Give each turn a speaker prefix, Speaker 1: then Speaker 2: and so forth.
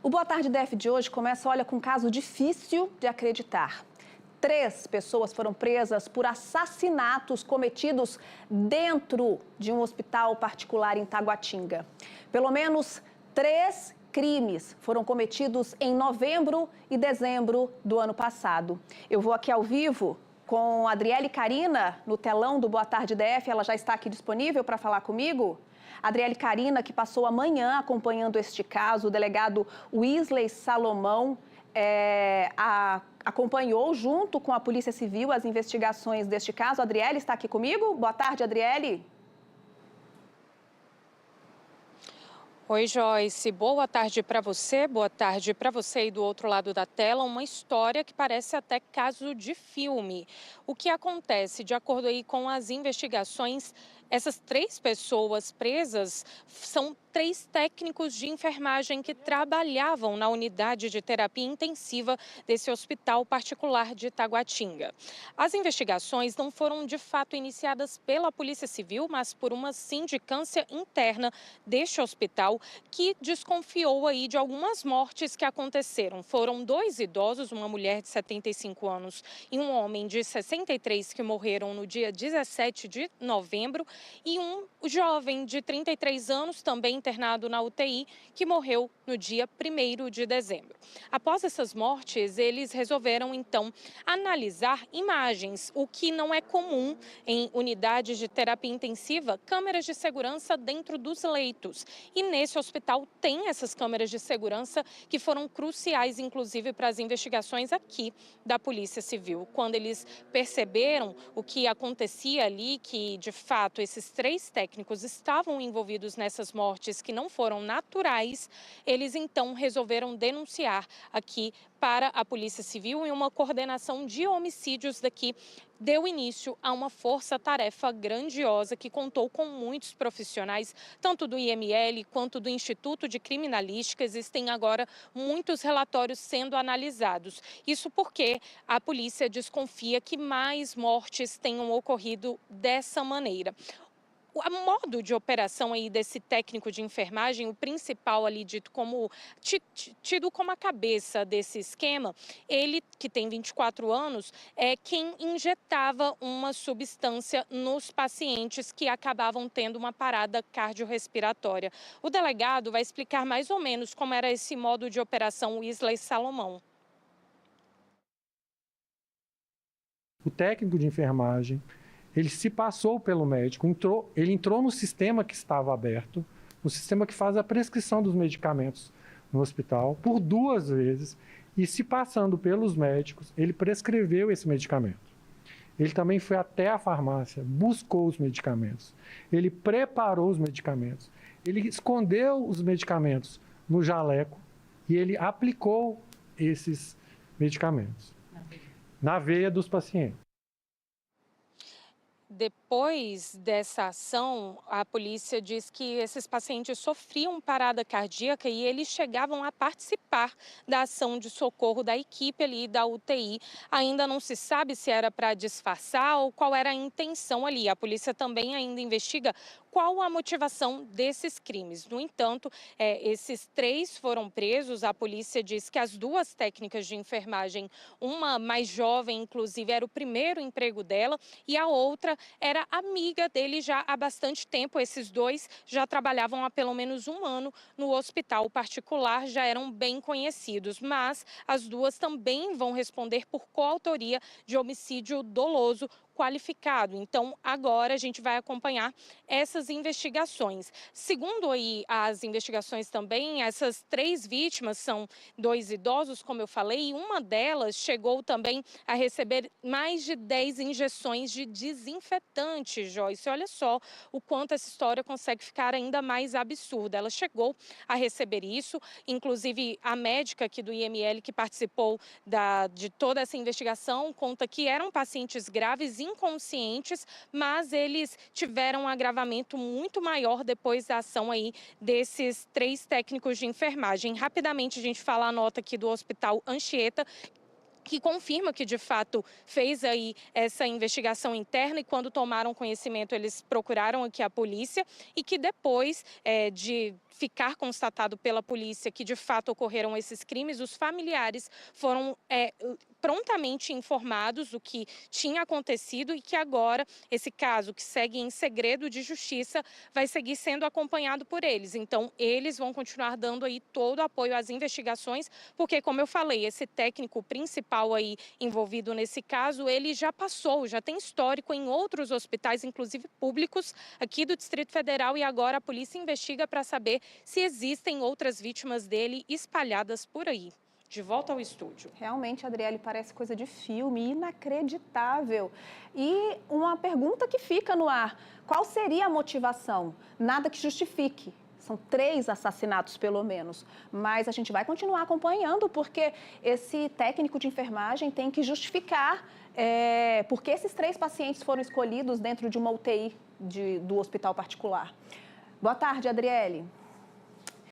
Speaker 1: O Boa Tarde DF de hoje começa, olha, com um caso difícil de acreditar. 3 pessoas foram presas por assassinatos cometidos dentro de um hospital particular em Taguatinga. Pelo menos 3 crimes foram cometidos em novembro e dezembro do ano passado. Eu vou aqui ao vivo com a Adriele Carina no telão do Boa Tarde DF. Ela já está aqui disponível para falar comigo? Adriele Carina, que passou a manhã acompanhando este caso, o delegado Wesley Salomão acompanhou junto com a Polícia Civil as investigações deste caso. Adriele está aqui comigo? Boa tarde, Adriele.
Speaker 2: Oi, Joyce. Boa tarde para você. Boa tarde para você aí do outro lado da tela. Uma história que parece até caso de filme. O que acontece, de acordo aí com as investigações, essas 3 pessoas presas são 3 técnicos de enfermagem que trabalhavam na unidade de terapia intensiva desse hospital particular de Taguatinga. As investigações não foram de fato iniciadas pela Polícia Civil, mas por uma sindicância interna deste hospital que desconfiou aí de algumas mortes que aconteceram. Foram 2 idosos, uma mulher de 75 anos e um homem de 63 que morreram no dia 17 de novembro e um jovem de 33 anos, também internado na UTI, que morreu no dia 1º de dezembro. Após essas mortes, eles resolveram, então, analisar imagens, o que não é comum em unidades de terapia intensiva, câmeras de segurança dentro dos leitos. E nesse hospital tem essas câmeras de segurança que foram cruciais, inclusive, para as investigações aqui da Polícia Civil. Quando eles perceberam o que acontecia ali, que, de fato, esses 3 técnicos estavam envolvidos nessas mortes que não foram naturais, eles então resolveram denunciar aqui para a Polícia Civil e uma coordenação de homicídios daqui deu início a uma força-tarefa grandiosa que contou com muitos profissionais, tanto do IML quanto do Instituto de Criminalística. Existem agora muitos relatórios sendo analisados. Isso porque a polícia desconfia que mais mortes tenham ocorrido dessa maneira. O modo de operação aí desse técnico de enfermagem, o principal ali tido como a cabeça desse esquema, ele, que tem 24 anos, é quem injetava uma substância nos pacientes que acabavam tendo uma parada cardiorrespiratória. O delegado vai explicar mais ou menos como era esse modo de operação Wesley Salomão.
Speaker 3: O técnico de enfermagem, ele se passou pelo médico, ele entrou no sistema que estava aberto, no sistema que faz a prescrição dos medicamentos no hospital, por 2 vezes, e se passando pelos médicos, ele prescreveu esse medicamento. Ele também foi até a farmácia, buscou os medicamentos, ele preparou os medicamentos, ele escondeu os medicamentos no jaleco e ele aplicou esses medicamentos na veia dos pacientes.
Speaker 2: Depois dessa ação, a polícia diz que esses pacientes sofriam parada cardíaca e eles chegavam a participar da ação de socorro da equipe ali da UTI. Ainda não se sabe se era para disfarçar ou qual era a intenção ali. A polícia também ainda investiga qual a motivação desses crimes. No entanto, esses 3 foram presos. A polícia diz que as 2 técnicas de enfermagem, uma mais jovem, inclusive, era o primeiro emprego dela, e a outra era amiga dele já há bastante tempo. Esses 2 já trabalhavam há pelo menos 1 ano no hospital particular, já eram bem conhecidos. Mas as 2 também vão responder por coautoria de homicídio doloso qualificado. Então, agora a gente vai acompanhar essas investigações. Segundo aí as investigações também, essas 3 vítimas são 2 idosos, como eu falei, e uma delas chegou também a receber mais de 10 injeções de desinfetante, Joyce. Olha só o quanto essa história consegue ficar ainda mais absurda. Ela chegou a receber isso, inclusive a médica aqui do IML que participou de toda essa investigação conta que eram pacientes graves, inconscientes, mas eles tiveram um agravamento muito maior depois da ação aí desses 3 técnicos de enfermagem. Rapidamente a gente fala a nota aqui do Hospital Anchieta, que confirma que, de fato, fez aí essa investigação interna e, quando tomaram conhecimento, eles procuraram aqui a polícia e que depois de ficar constatado pela polícia que de fato ocorreram esses crimes, os familiares foram prontamente informados do que tinha acontecido e que agora esse caso, que segue em segredo de justiça, vai seguir sendo acompanhado por eles. Então, eles vão continuar dando aí todo o apoio às investigações, porque, como eu falei, esse técnico principal aí envolvido nesse caso, ele já tem histórico em outros hospitais, inclusive públicos, aqui do Distrito Federal, e agora a polícia investiga para saber se existem outras vítimas dele espalhadas por aí. De volta ao estúdio.
Speaker 1: Realmente, Adriele, parece coisa de filme, inacreditável. E uma pergunta que fica no ar: qual seria a motivação? Nada que justifique. São 3 assassinatos, pelo menos. Mas a gente vai continuar acompanhando, porque esse técnico de enfermagem tem que justificar porque esses 3 pacientes foram escolhidos dentro de uma UTI do hospital particular. Boa tarde, Adriele.